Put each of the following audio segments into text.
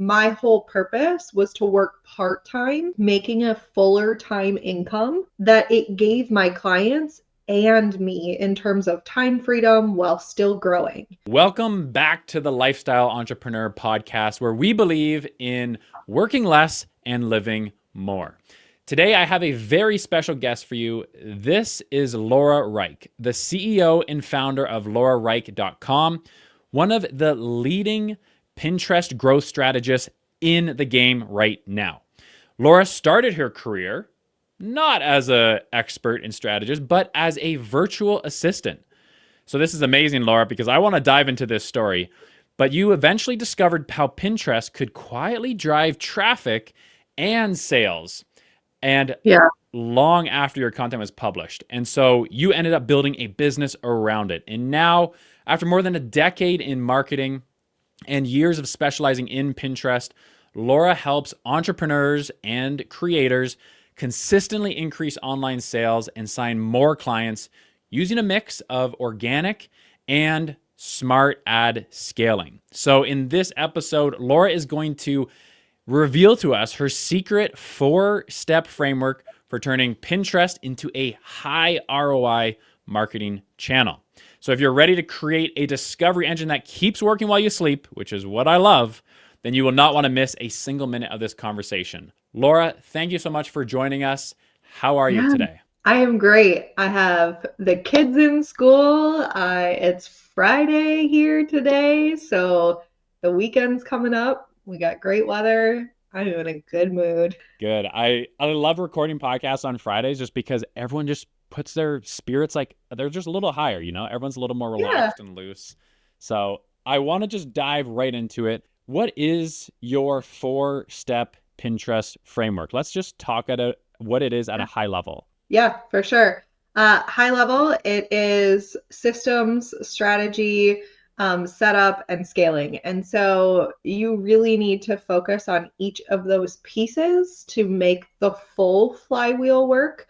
my whole purpose was to work part-time, making a fuller time income that it gave my clients and me in terms of time freedom while still growing. Welcome back to the Lifestyle Entrepreneur Podcast, where we believe in working less and living more. Today, I have a very special guest for you. This is Laura Rike, the CEO and founder of LauraRike.com, one of the leading Pinterest growth strategists in the game right now. Laura started her career not as an expert in strategist, but as a virtual assistant. So this is amazing, Laura, because I want to dive into this story. But you eventually discovered how Pinterest could quietly drive traffic and sales, and long after your content was published. And so you ended up building a business around it. And now, after more than a decade in marketing and years of specializing in Pinterest, Laura helps entrepreneurs and creators consistently increase online sales and sign more clients using a mix of organic and smart ad scaling. So in this episode, Laura is going to reveal to us her secret 4-step framework for turning Pinterest into a high ROI marketing channel. So if you're ready to create a discovery engine that keeps working while you sleep, which is what I love, then you will not want to miss a single minute of this conversation. Laura, thank you so much for joining us. How are you today? I am great. I have the kids in school. It's Friday here today, so the weekend's coming up. We got great weather. I'm in a good mood. Good. I love recording podcasts on Fridays just because everyone just puts their spirits, like they're just a little higher, everyone's a little more relaxed and loose. So I want to just dive right into it. What is your 4-step Pinterest framework? Let's just talk at what it is at a high level. Yeah, for sure. High level, it is systems, strategy, setup, and scaling. And so you really need to focus on each of those pieces to make the full flywheel work.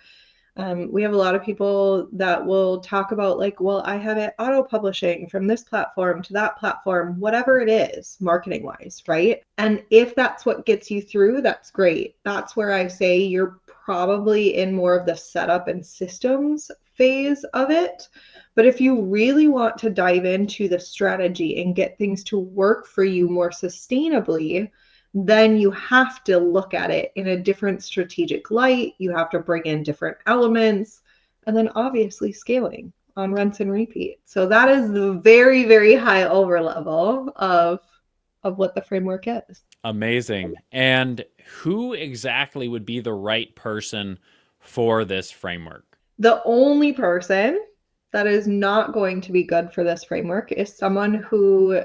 We have a lot of people that will talk about I have it auto publishing from this platform to that platform, whatever it is, marketing wise, right? And if that's what gets you through, that's great. That's where I say you're probably in more of the setup and systems phase of it. But if you really want to dive into the strategy and get things to work for you more sustainably, then you have to look at it in a different strategic light. You have to bring in different elements, and then obviously scaling on rinse and repeat. So that is the very, very high over level of what the framework is. Amazing. And who exactly would be the right person for this framework? The only person that is not going to be good for this framework is someone who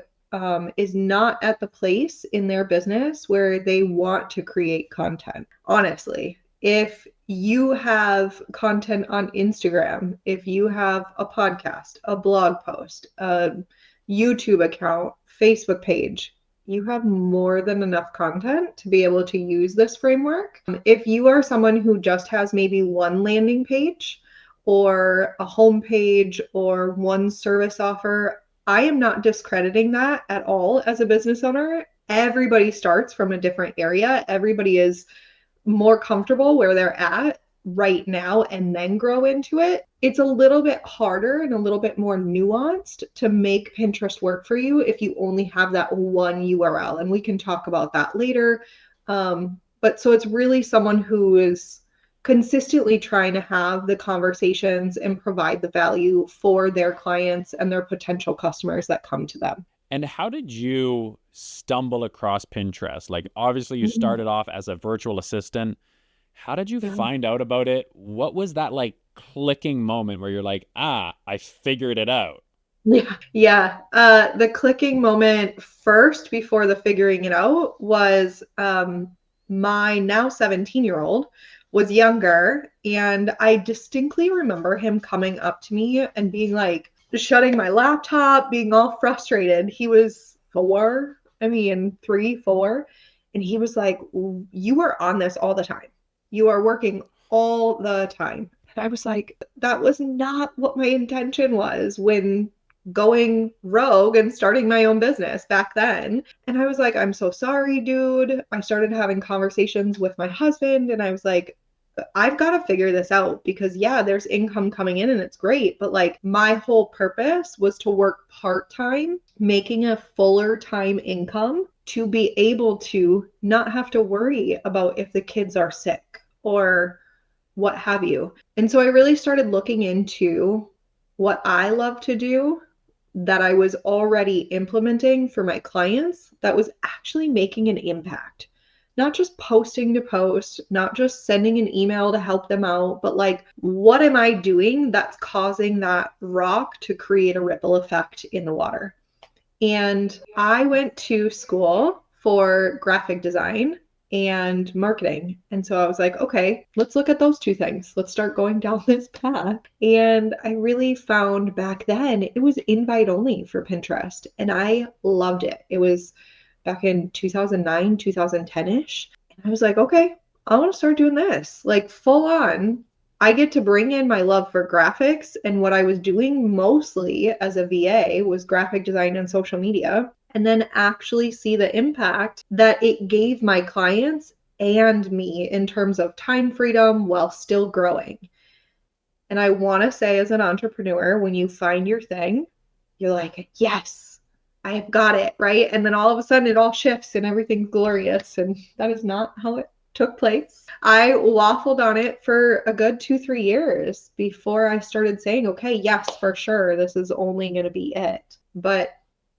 is not at the place in their business where they want to create content. Honestly, if you have content on Instagram, if you have a podcast, a blog post, a YouTube account, Facebook page, you have more than enough content to be able to use this framework. If you are someone who just has maybe one landing page or a homepage or one service offer, I am not discrediting that at all as a business owner. Everybody starts from a different area. Everybody is more comfortable where they're at right now and then grow into it. It's a little bit harder and a little bit more nuanced to make Pinterest work for you if you only have that one URL. And we can talk about that later. But so it's really someone who is consistently trying to have the conversations and provide the value for their clients and their potential customers that come to them. And how did you stumble across Pinterest? Like, obviously you started off as a virtual assistant. How did you find out about it? What was that like clicking moment where you're like, I figured it out? Yeah. The clicking moment first before the figuring it out was my now 17-year-old was younger, and I distinctly remember him coming up to me and being like, shutting my laptop, being all frustrated. He was 3, 4, and he was like, you are on this all the time. You are working all the time. And I was like, that was not what my intention was when going rogue and starting my own business back then. And I was like, I'm so sorry, dude. I started having conversations with my husband and I was like, I've got to figure this out because yeah, there's income coming in and it's great. But like my whole purpose was to work part-time, making a fuller time income to be able to not have to worry about if the kids are sick or what have you. And so I really started looking into what I love to do that I was already implementing for my clients that was actually making an impact. Not just posting to post, not just sending an email to help them out, but like, what am I doing that's causing that rock to create a ripple effect in the water? And I went to school for graphic design and marketing. And so I was like, okay, let's look at those two things. Let's start going down this path. And I really found back then it was invite only for Pinterest. And I loved it. It was back in 2009, 2010-ish. And I was like, okay, I want to start doing this. Like full on, I get to bring in my love for graphics, and what I was doing mostly as a VA was graphic design and social media, and then actually see the impact that it gave my clients and me in terms of time freedom while still growing. And I want to say, as an entrepreneur, when you find your thing, you're like, yes, I've got it, right? And then all of a sudden it all shifts and everything's glorious. And that is not how it took place. I waffled on it for a good 2-3 years before I started saying, okay, yes, for sure, this is only going to be it. But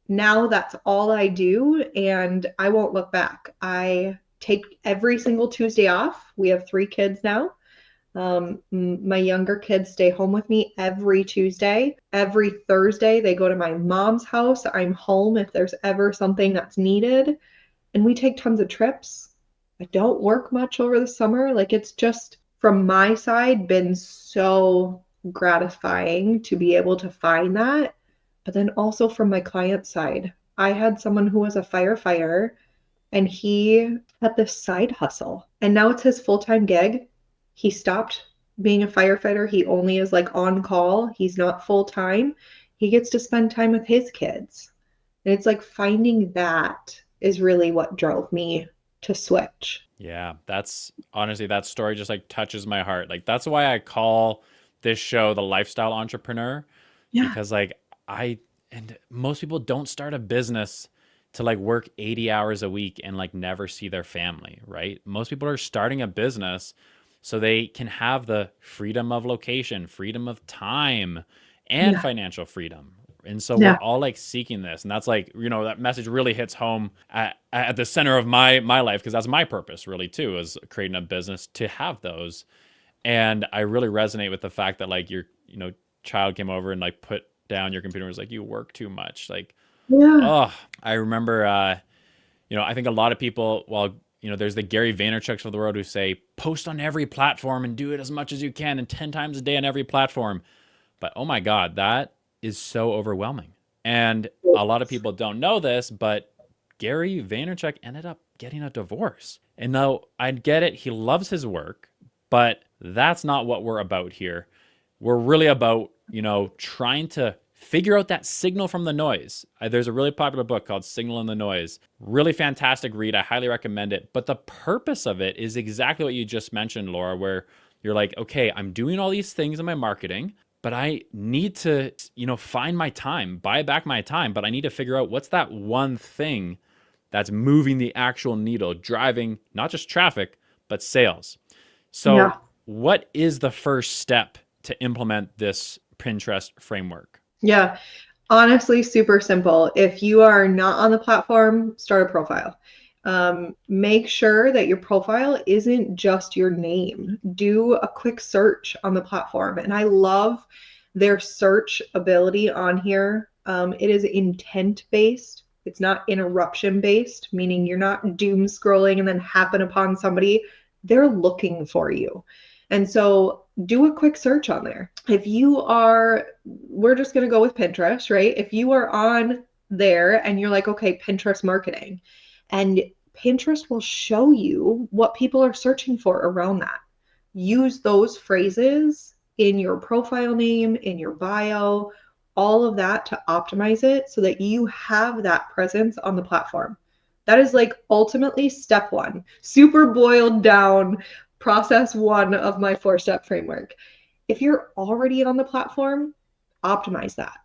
now that's all I do, and I won't look back. I take every single Tuesday off. We have 3 kids now. My younger kids stay home with me every Tuesday. Every Thursday, they go to my mom's house. I'm home if there's ever something that's needed. And we take tons of trips. I don't work much over the summer. Like, it's just, from my side, been so gratifying to be able to find that. But then also from my client side, I had someone who was a firefighter and he had this side hustle and now it's his full-time gig. He stopped being a firefighter. He only is like on call. He's not full-time. He gets to spend time with his kids. And it's like finding that is really what drove me to switch. Yeah, that's honestly, that story just like touches my heart. Like, that's why I call this show The Lifestyle Entrepreneur, Yeah. because like and most people don't start a business to like work 80 hours a week and like never see their family, right? Most people are starting a business so they can have the freedom of location, freedom of time, and Yeah. financial freedom. And so we're Yeah. all like seeking this. And that's like, that message really hits home at the center of my life, because that's my purpose really too, is creating a business to have those. And I really resonate with the fact that like your, child came over and like put down your computer and was like, you work too much. Like, Yeah. oh, I remember, I think a lot of people, well, there's the Gary Vaynerchuks of the world who say, post on every platform and do it as much as you can and 10 times a day on every platform. But oh my God, that is so overwhelming. And a lot of people don't know this, but Gary Vaynerchuk ended up getting a divorce. And now I get it. He loves his work, but that's not what we're about here. We're really about, trying to figure out that signal from the noise. There's a really popular book called Signal in the Noise. Really fantastic read. I highly recommend it. But the purpose of it is exactly what you just mentioned, Laura, where you're like, okay, I'm doing all these things in my marketing, but I need to, find my time, buy back my time, but I need to figure out what's that one thing that's moving the actual needle, driving not just traffic, but sales. So Yeah. what is the first step to implement this Pinterest framework? Yeah. Honestly, super simple. If you are not on the platform, start a profile. Make sure that your profile isn't just your name. Do a quick search on the platform. And I love their search ability on here. It is intent based. It's not interruption based, meaning you're not doom scrolling and then happen upon somebody. They're looking for you. And so do a quick search on there. If you are, we're just going to go with Pinterest, right? If you are on there and you're like, okay, Pinterest marketing, and Pinterest will show you what people are searching for around that. Use those phrases in your profile name, in your bio, all of that to optimize it so that you have that presence on the platform. That is like ultimately step one, super boiled down process one of my 4-step framework. If you're already on the platform, optimize that.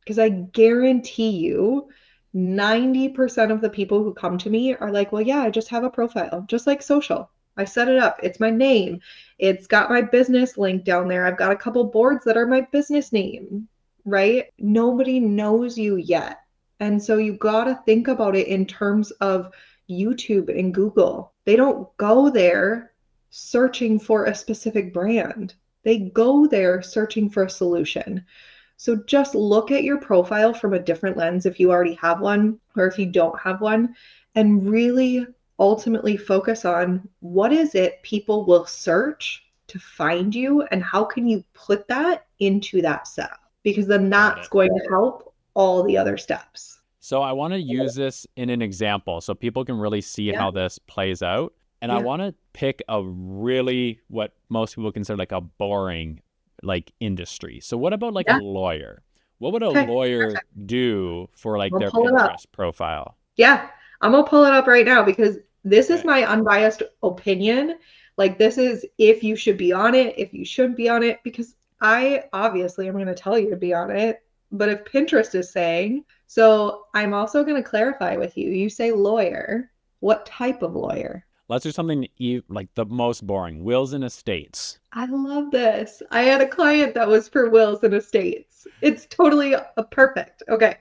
Because I guarantee you, 90% of the people who come to me are like, well, yeah, I just have a profile, just like social. I set it up. It's my name. It's got my business link down there. I've got a couple boards that are my business name, right? Nobody knows you yet. And so you got to think about it in terms of YouTube and Google. They don't go there searching for a specific brand. They go there searching for a solution. So just look at your profile from a different lens if you already have one or if you don't have one, and really ultimately focus on what is it people will search to find you and how can you put that into that setup, because then that's going to help all the other steps. So I want to use this in an example so people can really see how this plays out. And I want to pick a really, what most people consider like a boring like industry. So what about like a lawyer? What would a lawyer do for like their Pinterest profile? Yeah, I'm gonna pull it up right now because this is my unbiased opinion. Like, this is if you should be on it, if you shouldn't be on it, because I obviously am going to tell you to be on it. But if Pinterest is saying, so I'm also going to clarify with you. You say lawyer. What type of lawyer? Let's do something like the most boring, wills and estates. I love this. I had a client that was for wills and estates. It's totally perfect. Okay.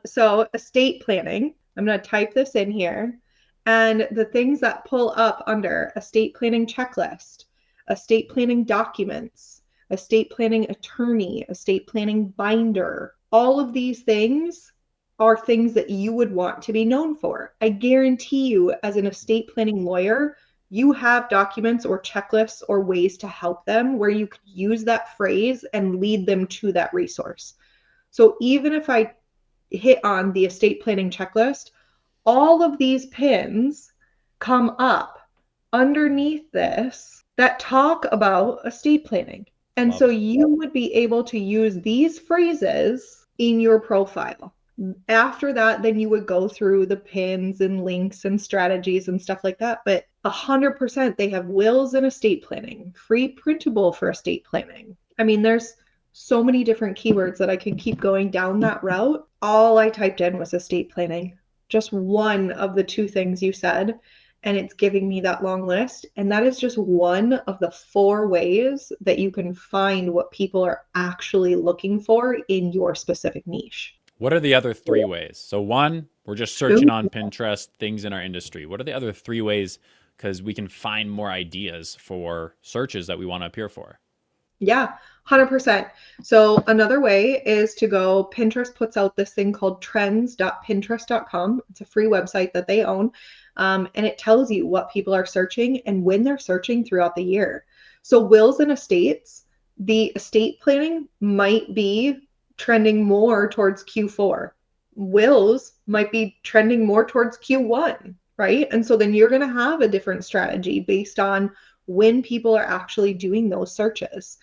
So estate planning. I'm going to type this in here. And the things that pull up under estate planning checklist, estate planning documents, estate planning attorney, estate planning binder, all of these things are things that you would want to be known for. I guarantee you, as an estate planning lawyer, you have documents or checklists or ways to help them where you could use that phrase and lead them to that resource. So even if I hit on the estate planning checklist, all of these pins come up underneath this that talk about estate planning. And so you would be able to use these phrases in your profile. After that, then you would go through the pins and links and strategies and stuff like that. But 100%, they have wills and estate planning, free printable for estate planning. I mean, there's so many different keywords that I can keep going down that route. All I typed in was estate planning. Just one of the two things you said, and it's giving me that long list. And that is just one of the 4 ways that you can find what people are actually looking for in your specific niche. What are the other 3 ways? So 1, we're just searching on Pinterest, things in our industry. What are the other 3 ways? Because we can find more ideas for searches that we want to appear for. Yeah, 100%. So another way is to go, Pinterest puts out this thing called trends.pinterest.com. It's a free website that they own. And it tells you what people are searching and when they're searching throughout the year. So wills and estates, the estate planning might be trending more towards Q4. Wills might be trending more towards Q1, right? And so then you're going to have a different strategy based on when people are actually doing those searches.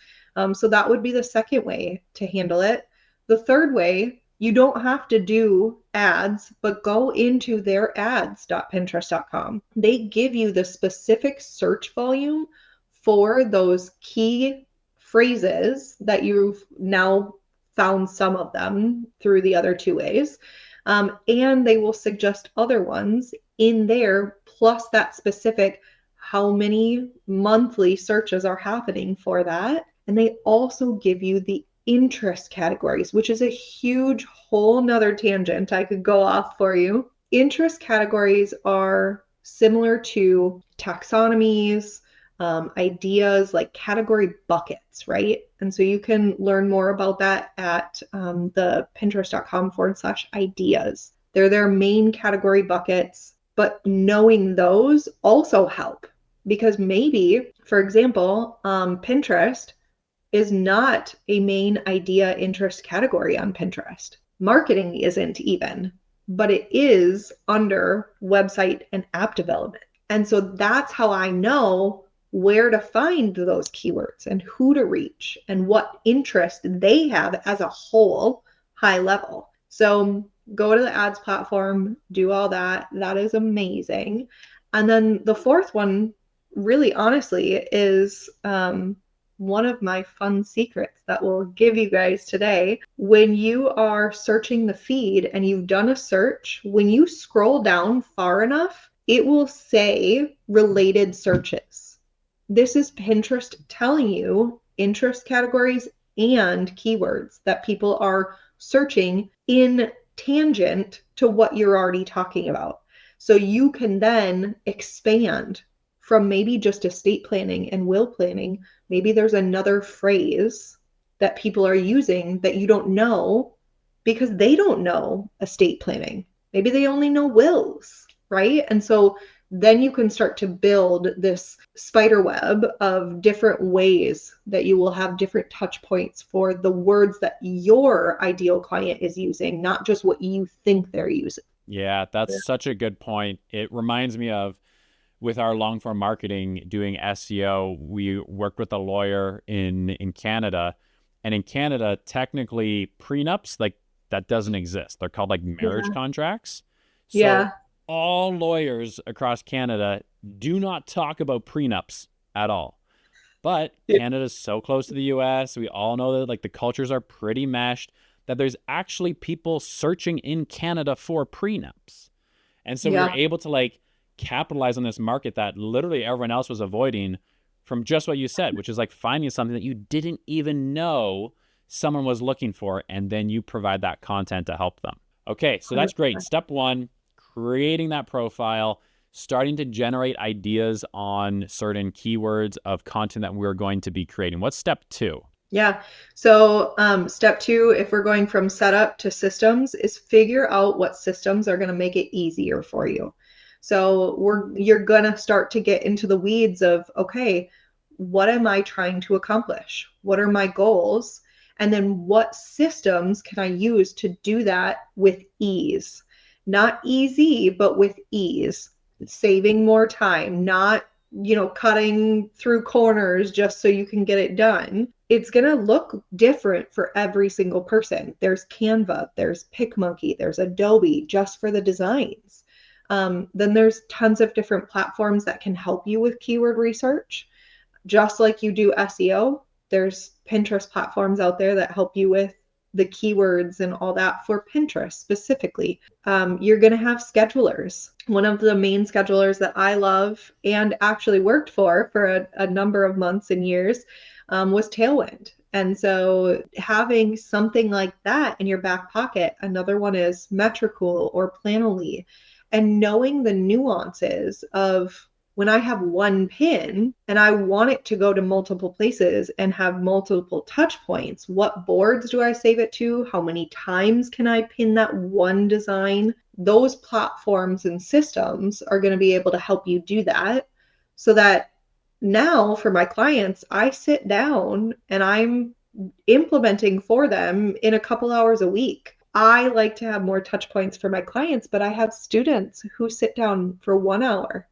So that would be the second way to handle it. The third way, you don't have to do ads, but go into their ads.pinterest.com. They give you the specific search volume for those key phrases that you've now found some of them through the other 2 ways. And they will suggest other ones in there, plus that specific how many monthly searches are happening for that. And they also give you the interest categories, which is a huge whole nother tangent I could go off for you. Interest categories are similar to taxonomies, ideas like category buckets, right? And so you can learn more about that at the pinterest.com/ideas. They're their main category buckets, but knowing those also help because maybe, for example, Pinterest is not a main idea interest category on Pinterest. Marketing isn't even, but it is under website and app development. And so that's how I know where to find those keywords and who to reach and what interest they have as a whole high level. So go to the ads platform, do all that. That is amazing. And then the fourth one, really honestly, is one of my fun secrets that we'll give you guys today. When you are searching the feed and you've done a search, when you scroll down far enough, it will say related searches. This is Pinterest telling you interest categories and keywords that people are searching in tangent to what you're already talking about. So you can then expand from maybe just estate planning and will planning. Maybe there's another phrase that people are using that you don't know because they don't know estate planning. Maybe they only know wills, right? And so then you can start to build this spider web of different ways that you will have different touch points for the words that your ideal client is using, not just what you think they're using. Yeah, that's such a good point. It reminds me of with our long form marketing doing SEO, we worked with a lawyer in Canada. And in Canada, technically prenups, like that doesn't exist. They're called like marriage Yeah. contracts. So Yeah. all lawyers across Canada do not talk about prenups at all. But Yeah. Canada's so close to the US. We all know that like the cultures are pretty meshed, that there's actually people searching in Canada for prenups. And so we were Yeah. able to like capitalize on this market that literally everyone else was avoiding from just what you said, which is like finding something that you didn't even know someone was looking for, and then you provide that content to help them. Okay, so that's great. Step one, creating that profile, starting to generate ideas on certain keywords of content that we're going to be creating. What's step two? Yeah. So step two, if we're going from setup to systems, is figure out what systems are going to make it easier for you. So you're going to start to get into the weeds of, okay, what am I trying to accomplish? What are my goals? And then what systems can I use to do that with ease? Not easy, but with ease, saving more time, not cutting through corners just so you can get it done. It's going to look different for every single person. There's Canva, there's PicMonkey, there's Adobe just for the designs. Then there's tons of different platforms that can help you with keyword research. Just like you do SEO, there's Pinterest platforms out there that help you with the keywords and all that for Pinterest specifically. You're going to have schedulers. One of the main schedulers that I love and actually worked for a number of months and years was Tailwind. And so having something like that in your back pocket, another one is Metricool or Planoly, and knowing the nuances of when I have one pin and I want it to go to multiple places and have multiple touch points, what boards do I save it to? How many times can I pin that one design? Those platforms and systems are going to be able to help you do that, so that now for my clients, I sit down and I'm implementing for them in a couple hours a week. I like to have more touch points for my clients, but I have students who sit down for 1 hour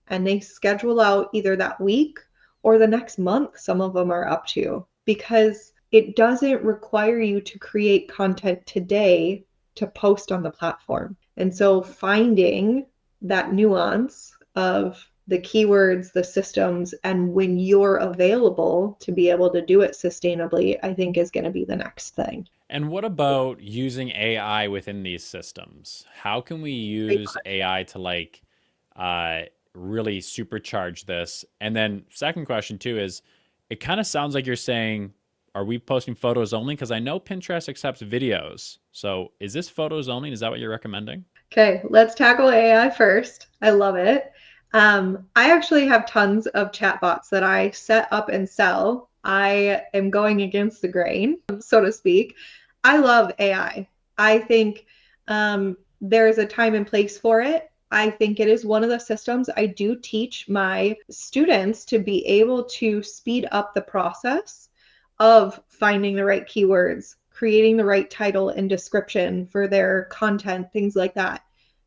and they schedule out either that week or the next month. Some of them are up to, because it doesn't require you to create content today to post on the platform. And so finding that nuance of the keywords, the systems, and when you're available to be able to do it sustainably, I think is going to be the next thing. And what about using AI within these systems? How can we use AI to like really supercharge this? And then second question too is, it kind of sounds like you're saying, are we posting photos only? Because I know Pinterest accepts videos. So is this photos only? Is that what you're recommending? Okay, let's tackle AI first. I love it. I actually have tons of chatbots that I set up and sell. I am going against the grain, so to speak. I love AI. I think there is a time and place for it. I think it is one of the systems I do teach my students to be able to speed up the process of finding the right keywords, creating the right title and description for their content, things like that.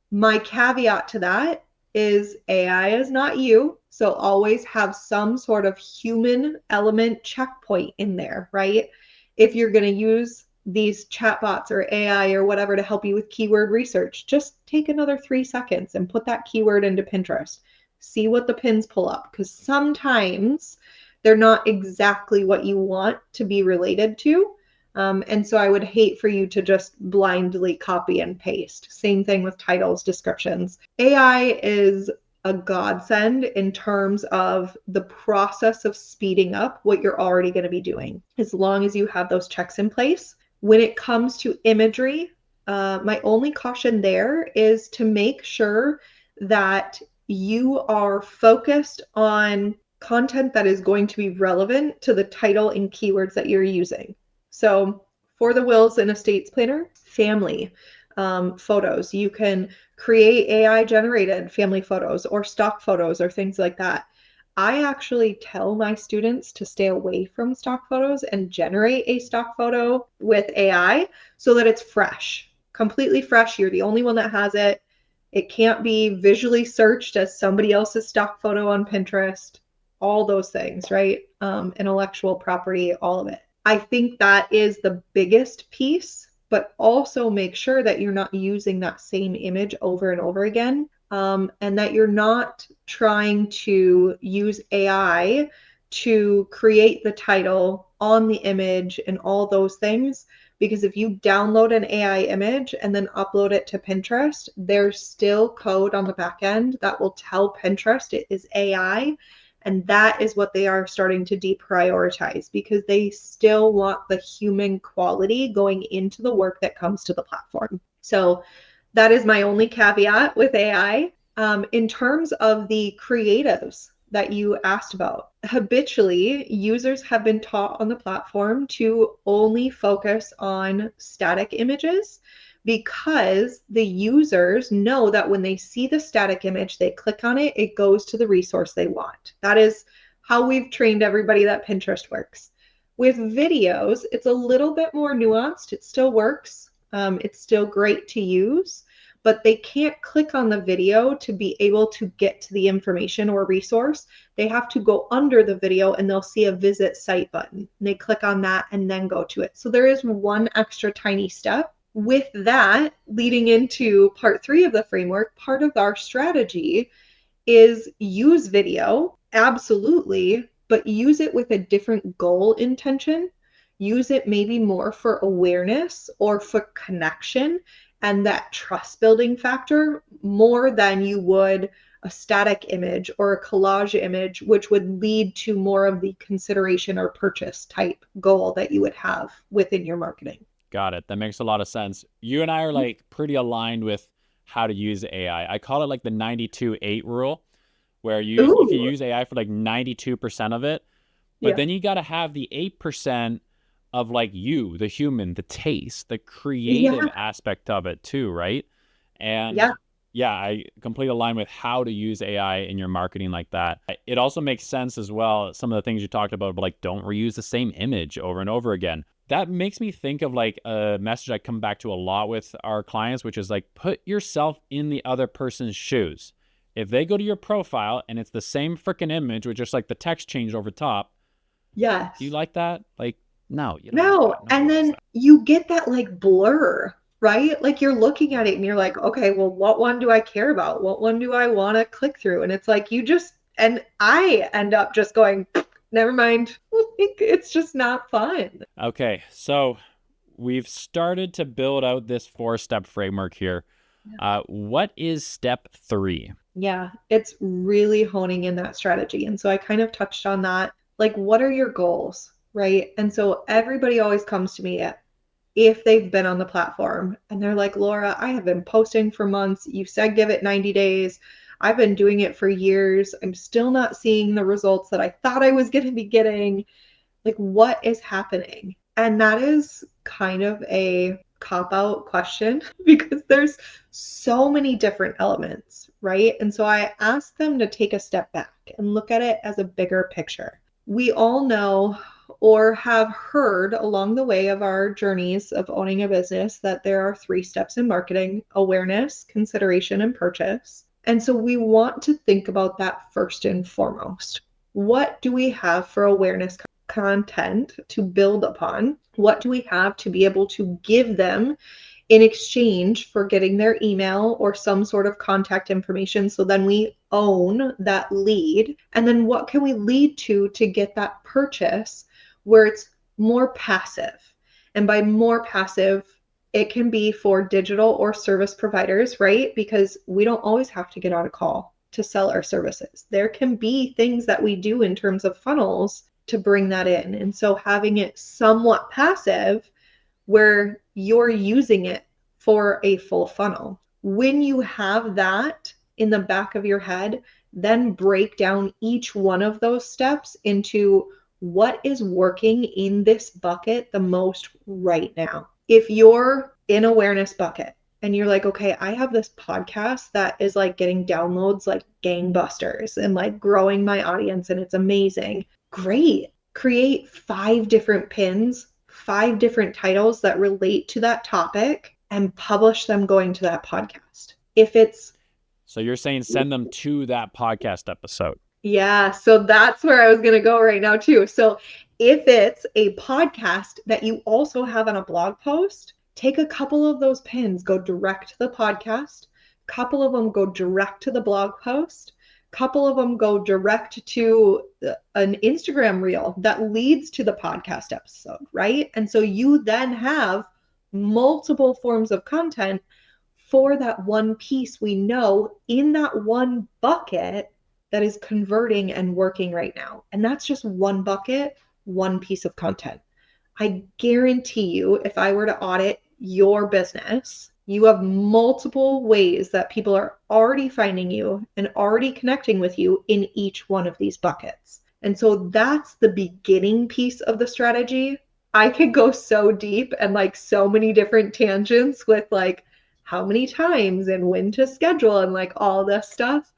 My caveat to that is AI is not you. So always have some sort of human element checkpoint in there, right? If you're going to use these chatbots or AI or whatever to help you with keyword research. Just take another 3 seconds and put that keyword into Pinterest. See what the pins pull up, because sometimes they're not exactly what you want to be related to. And so I would hate for you to just blindly copy and paste. Same thing with titles, descriptions. AI is a godsend in terms of the process of speeding up what you're already going to be doing, as long as you have those checks in place. When it comes to imagery, my only caution there is to make sure that you are focused on content that is going to be relevant to the title and keywords that you're using. So for the wills and estates planner, family photos, you can create AI generated family photos or stock photos or things like that. I actually tell my students to stay away from stock photos and generate a stock photo with AI so that it's fresh, completely fresh. You're the only one that has it. It can't be visually searched as somebody else's stock photo on Pinterest, all those things, right? Intellectual property, all of it. I think that is the biggest piece, but also make sure that you're not using that same image over and over again, and that you're not trying to use AI to create the title on the image and all those things. Because if you download an AI image and then upload it to Pinterest, there's still code on the back end that will tell Pinterest it is AI. And that is what they are starting to deprioritize, because they still want the human quality going into the work that comes to the platform. So that is my only caveat with AI. In terms of the creatives that you asked about, habitually, users have been taught on the platform to only focus on static images, because the users know that when they see the static image, they click on it, it goes to the resource they want. That is how we've trained everybody that Pinterest works. With videos, it's a little bit more nuanced. It still works. It's still great to use, but they can't click on the video to be able to get to the information or resource. They have to go under the video and they'll see a visit site button. And they click on that and then go to it. So there is one extra tiny step. With that, leading into part 3 of the framework, part of our strategy is use video, absolutely, but use it with a different goal intention. Use it maybe more for awareness or for connection and that trust building factor, more than you would a static image or a collage image, which would lead to more of the consideration or purchase type goal that you would have within your marketing. Got it. That makes a lot of sense. You and I are like pretty aligned with how to use AI. I call it like the 92-8 rule, where you can use AI for like 92% of it, but then you got to have the 8% of like you, the human, the taste, the creative aspect of it too, right? And yeah, I completely align with how to use AI in your marketing like that. It also makes sense as well, some of the things you talked about, but like don't reuse the same image over and over again. That makes me think of like a message I come back to a lot with our clients, which is like, put yourself in the other person's shoes. If they go to your profile and it's the same freaking image with just like the text changed over top. Yes. Do you like that? Like, no, you don't. No. And then you get that like blur, right? Like you're looking at it and you're like, okay, well, what one do I care about? What one do I want to click through? And it's like, and I end up just going, never mind. It's just not fun. Okay, so we've started to build out this 4-step framework here. What is step 3? Yeah, it's really honing in that strategy. And so I kind of touched on that. Like, what are your goals, right? And so everybody always comes to me if they've been on the platform and they're like, Laura, I have been posting for months. You said give it 90 days. I've been doing it for years. I'm still not seeing the results that I thought I was going to be getting. Like, what is happening? And that is kind of a cop-out question because there's so many different elements, right? And so I ask them to take a step back and look at it as a bigger picture. We all know or have heard along the way of our journeys of owning a business that there are 3 steps in marketing: awareness, consideration, and purchase. And so we want to think about that first and foremost. What do we have for awareness content to build upon? What do we have to be able to give them in exchange for getting their email or some sort of contact information? So then we own that lead. And then what can we lead to get that purchase where it's more passive? And by more passive, it can be for digital or service providers, right? Because we don't always have to get on a call to sell our services. There can be things that we do in terms of funnels to bring that in. And so having it somewhat passive where you're using it for a full funnel. When you have that in the back of your head, then break down each one of those steps into what is working in this bucket the most right now. If you're in awareness bucket and you're like, okay, I have this podcast that is like getting downloads like gangbusters and like growing my audience and it's amazing. Great. Create 5 different pins, 5 different titles that relate to that topic and publish them going to that podcast. If it's... So you're saying send them to that podcast episode. Yeah, so that's where I was going to go right now too. So if it's a podcast that you also have on a blog post, take a couple of those pins, go direct to the podcast, a couple of them go direct to the blog post, a couple of them go direct to an Instagram reel that leads to the podcast episode, right? And so you then have multiple forms of content for that one piece we know in that one bucket that is converting and working right now. And that's just one bucket, one piece of content. I guarantee you, if I were to audit your business, you have multiple ways that people are already finding you and already connecting with you in each one of these buckets. And so that's the beginning piece of the strategy. I could go so deep and like so many different tangents with like how many times and when to schedule and like all this stuff.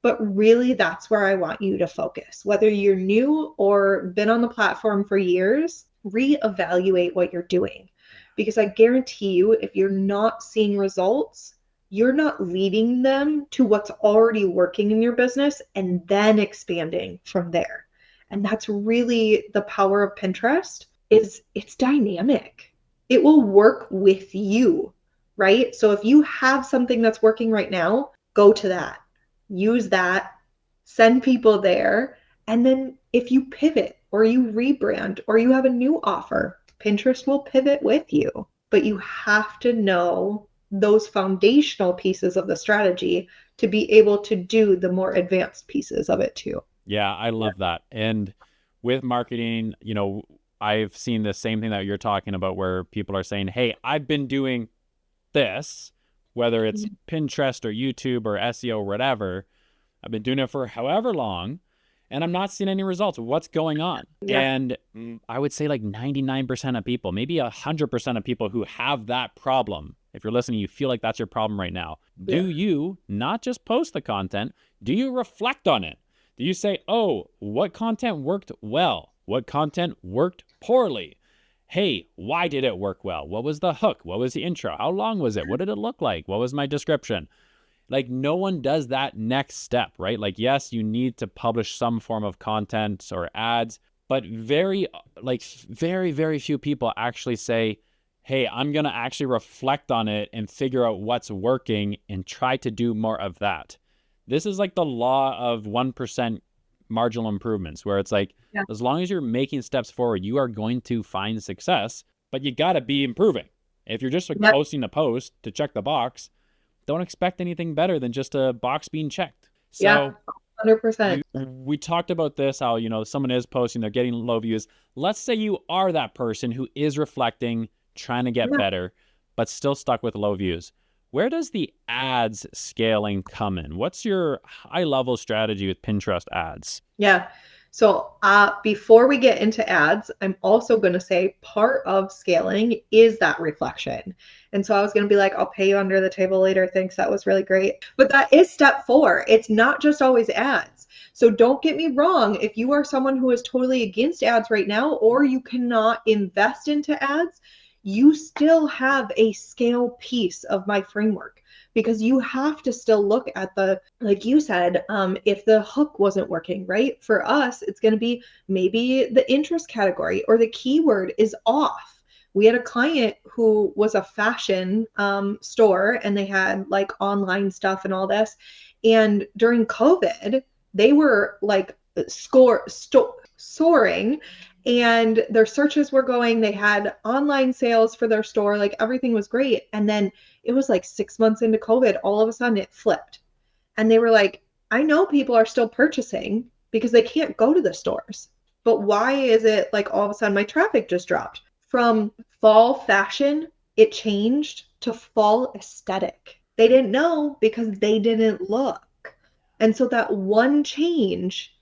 But really, that's where I want you to focus. Whether you're new or been on the platform for years, reevaluate what you're doing. Because I guarantee you, if you're not seeing results, you're not leading them to what's already working in your business and then expanding from there. And that's really the power of Pinterest, is it's dynamic. It will work with you, right? So if you have something that's working right now, go to that. Use that, send people there. And then if you pivot or you rebrand or you have a new offer, Pinterest will pivot with you. But you have to know those foundational pieces of the strategy to be able to do the more advanced pieces of it too. Yeah, I love that. And with marketing, I've seen the same thing that you're talking about where people are saying, hey, I've been doing this, whether it's Pinterest or YouTube or SEO or whatever. I've been doing it for however long and I'm not seeing any results. What's going on? Yeah. And I would say like 99% of people, maybe 100% of people who have that problem, if you're listening, you feel like that's your problem right now. Yeah. Do you not just post the content? Do you reflect on it? Do you say, oh, what content worked well? What content worked poorly? Hey, why did it work well? What was the hook? What was the intro? How long was it? What did it look like? What was my description? Like, no one does that next step, right? Like, yes, you need to publish some form of content or ads, but very, very few people actually say, hey, I'm going to actually reflect on it and figure out what's working and try to do more of that. This is like the law of 1% marginal improvements, where it's like, as long as you're making steps forward, you are going to find success, but you got to be improving. If you're just like posting a post to check the box, don't expect anything better than just a box being checked. So 100%. We talked about this, how, someone is posting, they're getting low views. Let's say you are that person who is reflecting, trying to get better, but still stuck with low views. Where does the ads scaling come in? What's your high-level strategy with Pinterest ads? Yeah. So before we get into ads, I'm also going to say part of scaling is that reflection. And so I was going to be like, I'll pay you under the table later. Thanks. That was really great. But that is step 4. It's not just always ads. So don't get me wrong. If you are someone who is totally against ads right now, or you cannot invest into ads, you still have a scale piece of my framework, because you have to still look at the, like you said, if the hook wasn't working, right? For us, it's going to be maybe the interest category or the keyword is off. We had a client who was a fashion store, and they had like online stuff and all this. And during COVID, they were like soaring, and their searches were going. They had online sales for their store, like everything was great. And then it was like 6 months into COVID, all of a sudden it flipped. And they were like, I know people are still purchasing because they can't go to the stores, but why is it like all of a sudden my traffic just dropped? From fall fashion, it changed to fall aesthetic. They didn't know because they didn't look. And so that one change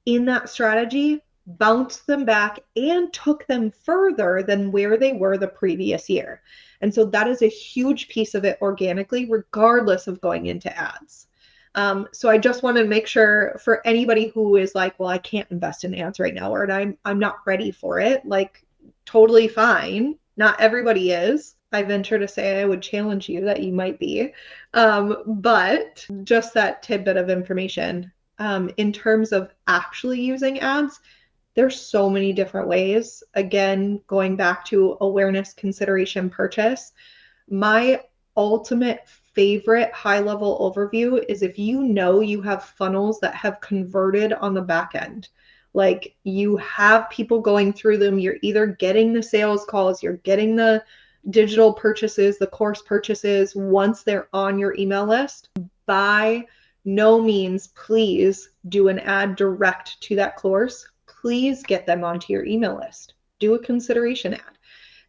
in that strategy bounced them back and took them further than where they were the previous year. And so that is a huge piece of it organically, regardless of going into ads. So I just want to make sure for anybody who is like, well, I can't invest in ads right now, or I'm not ready for it. Like, totally fine. Not everybody is. I venture to say I would challenge you that you might be. But just that tidbit of information. In terms of actually using ads, there's so many different ways. Again, going back to awareness, consideration, purchase. My ultimate favorite high-level overview is if you know you have funnels that have converted on the back end. Like, you have people going through them. You're either getting the sales calls, you're getting the digital purchases, the course purchases once they're on your email list. By no means, please do an ad direct to that course. Please get them onto your email list. Do a consideration ad.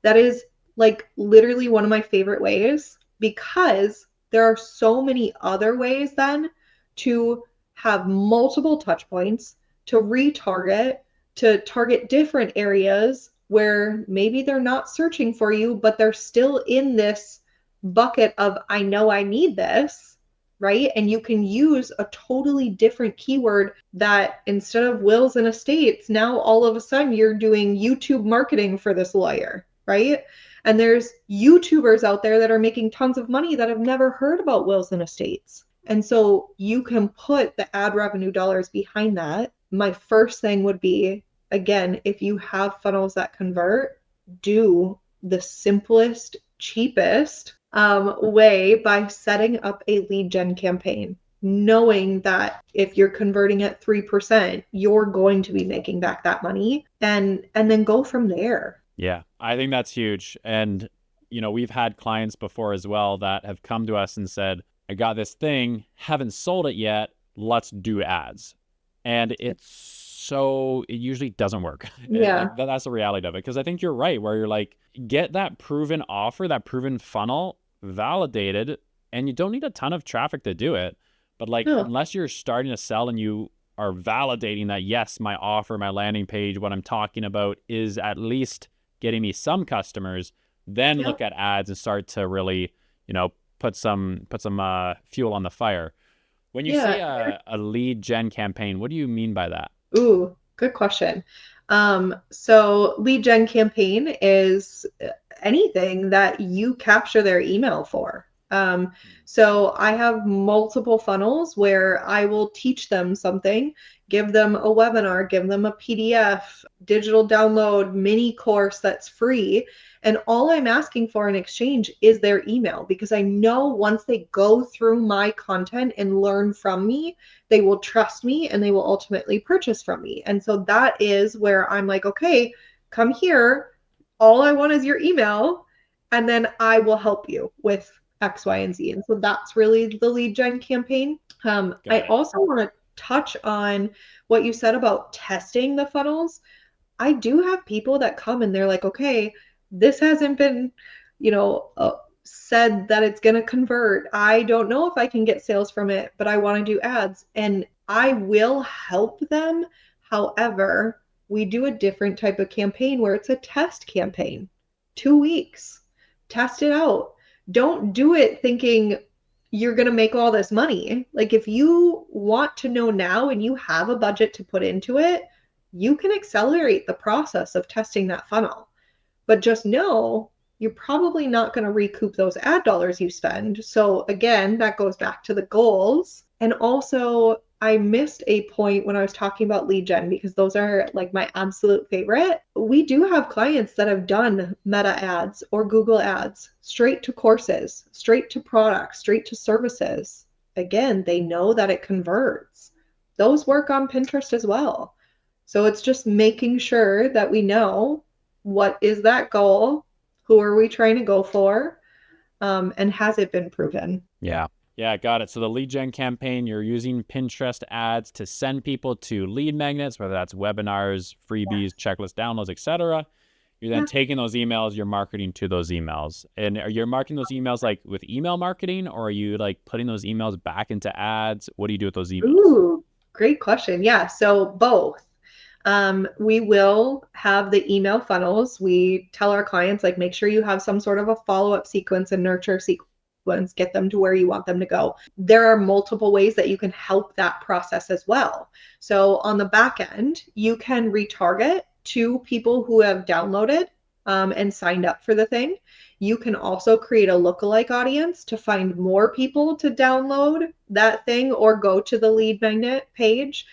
That is like literally one of my favorite ways, because there are so many other ways then to have multiple touch points, to retarget, to target different areas where maybe they're not searching for you, but they're still in this bucket of, I know I need this, right? And you can use a totally different keyword that instead of wills and estates, now all of a sudden you're doing YouTube marketing for this lawyer, right? And there's YouTubers out there that are making tons of money that have never heard about wills and estates. And so you can put the ad revenue dollars behind that. My first thing would be, again, if you have funnels that convert, do the simplest, cheapest way by setting up a lead gen campaign, knowing that if you're converting at 3%, you're going to be making back that money, and then go from there. Yeah, I think that's huge. And, we've had clients before as well that have come to us and said, I got this thing, haven't sold it yet, let's do ads. And it usually doesn't work. Yeah. That's the reality of it. Because I think you're right, where you're like, get that proven offer, that proven funnel validated, and you don't need a ton of traffic to do it. But like, No. unless you're starting to sell and you are validating that, yes, my offer, my landing page, what I'm talking about is at least getting me some customers, then look at ads and start to really, put some fuel on the fire. When you say a lead gen campaign, what do you mean by that? Ooh, good question. So lead gen campaign is anything that you capture their email for. So I have multiple funnels where I will teach them something, give them a webinar, give them a PDF, digital download, mini course that's free. And all I'm asking for in exchange is their email, because I know once they go through my content and learn from me, they will trust me and they will ultimately purchase from me. And so that is where I'm like, okay, come here. All I want is your email, and then I will help you with X, Y, and Z. And so that's really the lead gen campaign. I also want to touch on what you said about testing the funnels. I do have people that come and they're like, okay, this hasn't been, said that it's going to convert. I don't know if I can get sales from it, but I want to do ads, and I will help them. However, we do a different type of campaign where it's a test campaign. 2 weeks. Test it out. Don't do it thinking you're going to make all this money. Like, if you want to know now and you have a budget to put into it, you can accelerate the process of testing that funnel. But just know, you're probably not going to recoup those ad dollars you spend. So again, that goes back to the goals. And also, I missed a point when I was talking about lead gen because those are like my absolute favorite. We do have clients that have done Meta ads or Google ads straight to courses, straight to products, straight to services. Again, they know that it converts. Those work on Pinterest as well. So it's just making sure that we know what is that goal, who are we trying to go for, and has it been proven? Yeah. Yeah, got it. So the lead gen campaign, you're using Pinterest ads to send people to lead magnets, whether that's webinars, freebies, checklist downloads, etc. You're then taking those emails, you're marketing to those emails. And are you marketing those emails like with email marketing, or are you like putting those emails back into ads? What do you do with those emails? Ooh, great question. Yeah, so both. We will have the email funnels. We tell our clients, like, make sure you have some sort of a follow-up sequence and nurture sequence, get them to where you want them to go. There are multiple ways that you can help that process as well. So on the back end, you can retarget to people who have downloaded and signed up for the thing. You can also create a lookalike audience to find more people to download that thing or go to the lead magnet page.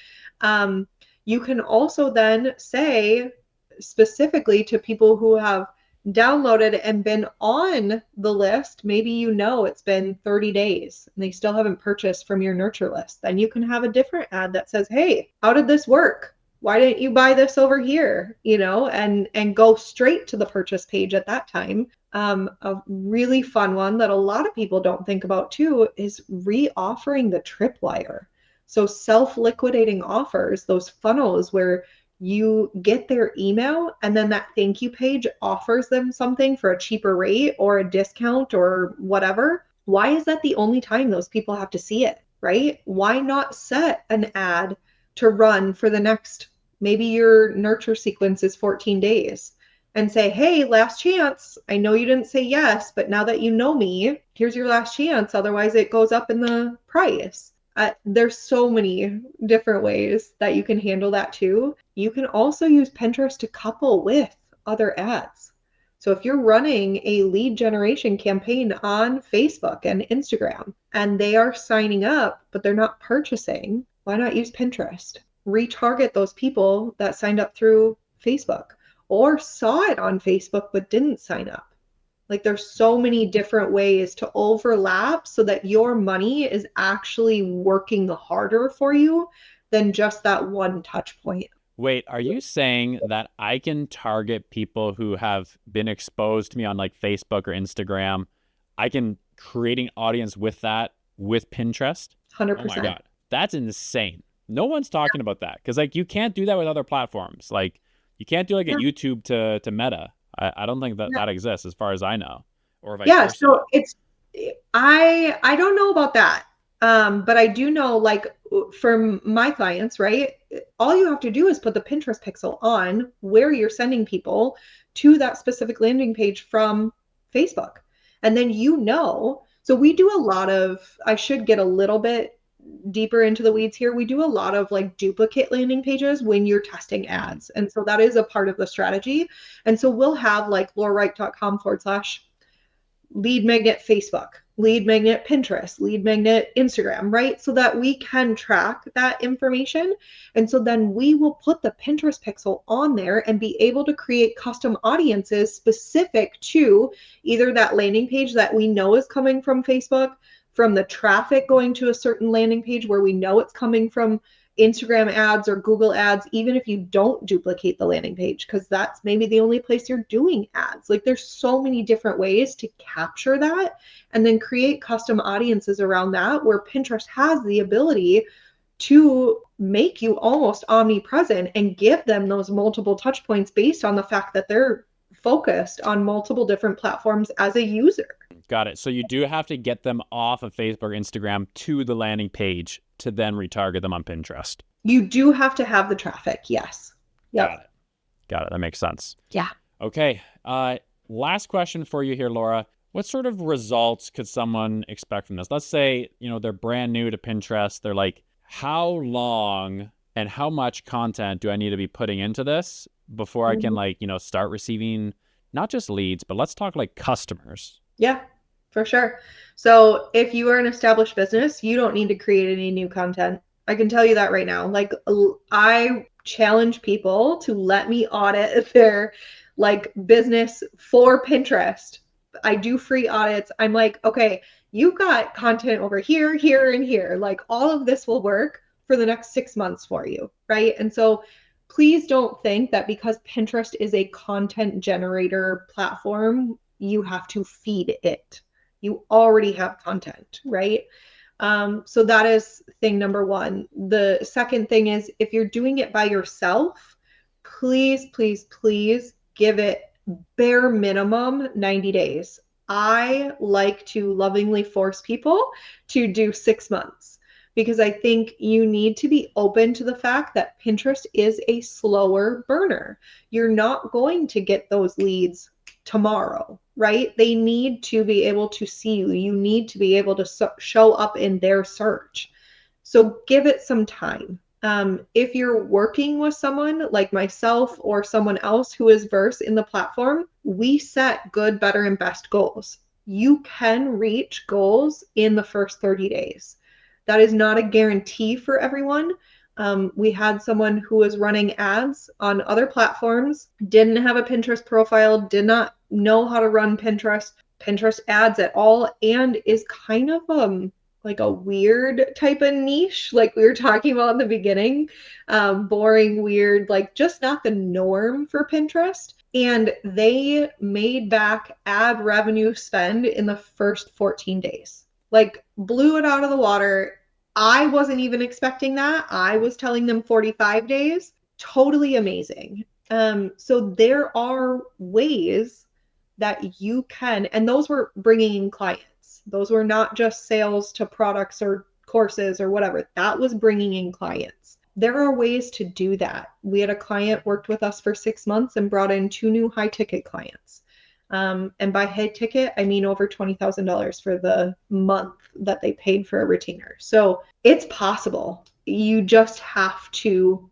You can also then say specifically to people who have downloaded and been on the list, maybe it's been 30 days and they still haven't purchased from your nurture list. Then you can have a different ad that says, hey, how did this work? Why didn't you buy this over here? And go straight to the purchase page at that time. A really fun one that a lot of people don't think about too is re-offering the tripwire. So self-liquidating offers, those funnels where you get their email and then that thank you page offers them something for a cheaper rate or a discount or whatever. Why is that the only time those people have to see it, right? Why not set an ad to run for the next, maybe your nurture sequence is 14 days and say, hey, last chance. I know you didn't say yes, but now that you know me, here's your last chance. Otherwise it goes up in the price. There's so many different ways that you can handle that too. You can also use Pinterest to couple with other ads. So if you're running a lead generation campaign on Facebook and Instagram and they are signing up, but they're not purchasing, why not use Pinterest? Retarget those people that signed up through Facebook or saw it on Facebook but didn't sign up. Like there's so many different ways to overlap so that your money is actually working harder for you than just that one touch point. Wait, are you saying that I can target people who have been exposed to me on like Facebook or Instagram? I can create an audience with that with Pinterest? 100%. Oh my God, that's insane. No one's talking about that because like you can't do that with other platforms. Like you can't do like a YouTube to Meta. I don't think that exists as far as I know, or vice versa. So it's I don't know about that, but I do know, like, for my clients, right? All you have to do is put the Pinterest pixel on where you're sending people to that specific landing page from Facebook, and then So we do a lot of. I should get a little bit deeper into the weeds here. We do a lot of like duplicate landing pages when you're testing ads. And so that is a part of the strategy. And so we'll have like laurarike.com/lead magnet Facebook, lead magnet Pinterest, lead magnet Instagram, right? So that we can track that information. And so then we will put the Pinterest pixel on there and be able to create custom audiences specific to either that landing page that we know is coming from Facebook, from the traffic going to a certain landing page where we know it's coming from Instagram ads or Google ads, even if you don't duplicate the landing page, because that's maybe the only place you're doing ads. Like there's so many different ways to capture that and then create custom audiences around that, where Pinterest has the ability to make you almost omnipresent and give them those multiple touch points based on the fact that they're focused on multiple different platforms as a user. Got it. So you do have to get them off of Facebook or Instagram to the landing page to then retarget them on Pinterest. You do have to have the traffic, yes. Yep. Got it. That makes sense. Yeah. Okay. Last question for you here, Laura. What sort of results could someone expect from this? Let's say, they're brand new to Pinterest. They're like, how long and how much content do I need to be putting into this before I can start receiving not just leads, but let's talk like customers. Yeah, for sure. So if you are an established business, you don't need to create any new content. I can tell you that right now. Like I challenge people to let me audit their like business for Pinterest. I do free audits. I'm like, okay, you've got content over here, here, and here. Like all of this will work for the next 6 months for you, right? And so please don't think that because Pinterest is a content generator platform, you have to feed it. You already have content, right? So that is thing number one. The second thing is if you're doing it by yourself, please, please, please give it bare minimum 90 days. I like to lovingly force people to do 6 months because I think you need to be open to the fact that Pinterest is a slower burner. You're not going to get those leads tomorrow, right? They need to be able to see you. You need to be able to show up in their search. So give it some time. If you're working with someone like myself or someone else who is versed in the platform, we set good, better, and best goals. You can reach goals in the first 30 days. That is not a guarantee for everyone. We had someone who was running ads on other platforms, didn't have a Pinterest profile, did not know how to run Pinterest ads at all, and is kind of like a weird type of niche, like we were talking about in the beginning, boring, weird, like just not the norm for Pinterest. And they made back ad revenue spend in the first 14 days, like blew it out of the water. I wasn't even expecting that. I was telling them 45 days. Totally amazing. So there are ways that you can, and those were bringing in clients. Those were not just sales to products or courses or whatever. That was bringing in clients. There are ways to do that. We had a client worked with us for 6 months and brought in 2 new high ticket clients. And by high ticket, I mean over $20,000 for the month that they paid for a retainer. So it's possible. You just have to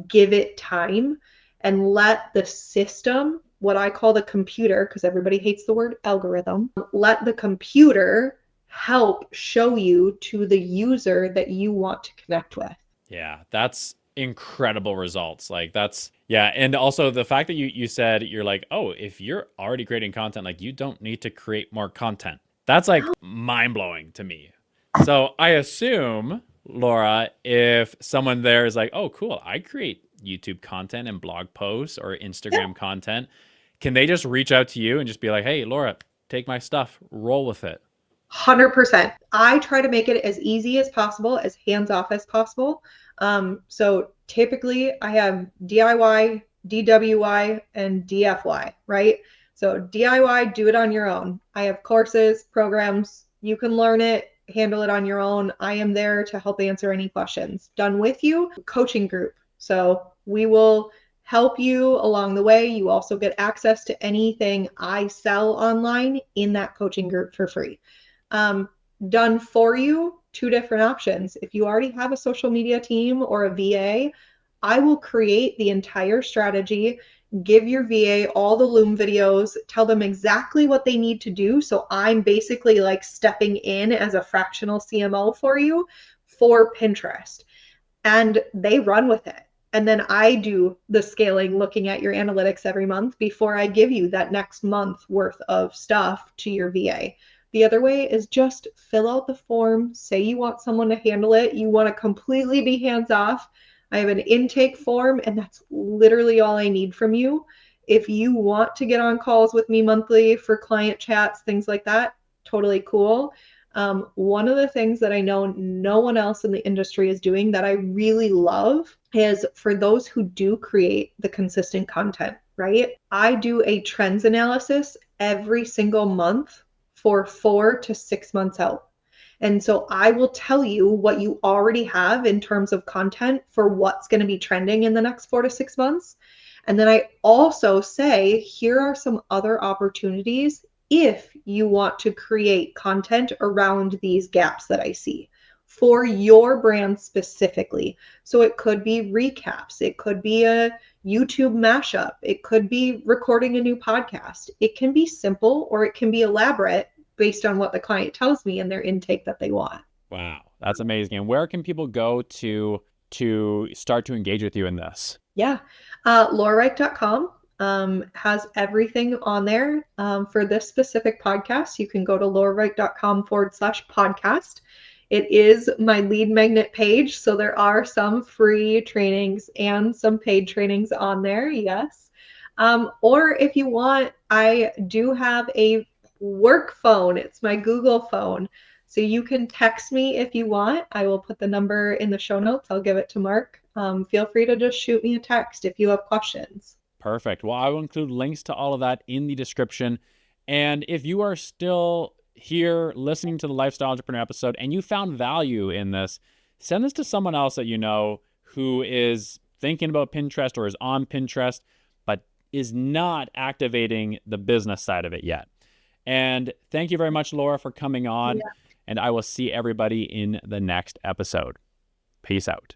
give it time and let the system, what I call the computer, because everybody hates the word algorithm, let the computer help show you to the user that you want to connect with. Yeah, that's incredible results. Like that's, yeah. And also the fact that you said you're like, oh, if you're already creating content, like you don't need to create more content. That's like mind blowing to me. So I assume, Laura, if someone there is like, oh, cool, I create YouTube content and blog posts or Instagram content, can they just reach out to you and just be like, hey, Laura, take my stuff, roll with it? 100%. I try to make it as easy as possible, as hands-off as possible. So typically I have DIY, DWY, and DFY, right? So DIY, do it on your own. I have courses, programs, you can learn it, handle it on your own. I am there to help answer any questions. Done with you, coaching group. So we will help you along the way. You also get access to anything I sell online in that coaching group for free. Done for you, 2 different options. If you already have a social media team or a VA, I will create the entire strategy, give your VA all the Loom videos, tell them exactly what they need to do. So I'm basically like stepping in as a fractional CMO for you for Pinterest, and they run with it. And then I do the scaling, looking at your analytics every month before I give you that next month worth of stuff to your VA. The other way is just fill out the form, say you want someone to handle it, you want to completely be hands off. I have an intake form, and that's literally all I need from you. If you want to get on calls with me monthly for client chats, things like that, totally cool. One of the things that I know no one else in the industry is doing that I really love is for those who do create the consistent content, right? I do a trends analysis every single month for 4 to 6 months out. And so I will tell you what you already have in terms of content for what's going to be trending in the next 4 to 6 months. And then I also say, here are some other opportunities if you want to create content around these gaps that I see. for your brand specifically. So it could be recaps, it could be a YouTube mashup, it could be recording a new podcast. It can be simple or it can be elaborate based on what the client tells me and their intake that they want. Wow, that's amazing. And where can people go to start to engage with you in this? Yeah, laurarike.com has everything on there. For this specific podcast, you can go to laurarike.com/podcast. It is my lead magnet page, so there are some free trainings and some paid trainings on there, yes. Or if you want, I do have a work phone. It's my Google phone. So you can text me if you want. I will put the number in the show notes. I'll give it to Mark. Feel free to just shoot me a text if you have questions. Perfect. Well, I will include links to all of that in the description. And if you are still here listening to the Lifestyle Entrepreneur episode and you found value in this, send this to someone else that you know who is thinking about Pinterest or is on Pinterest, but is not activating the business side of it yet. And thank you very much, Laura, for coming on. Yeah. And I will see everybody in the next episode. Peace out.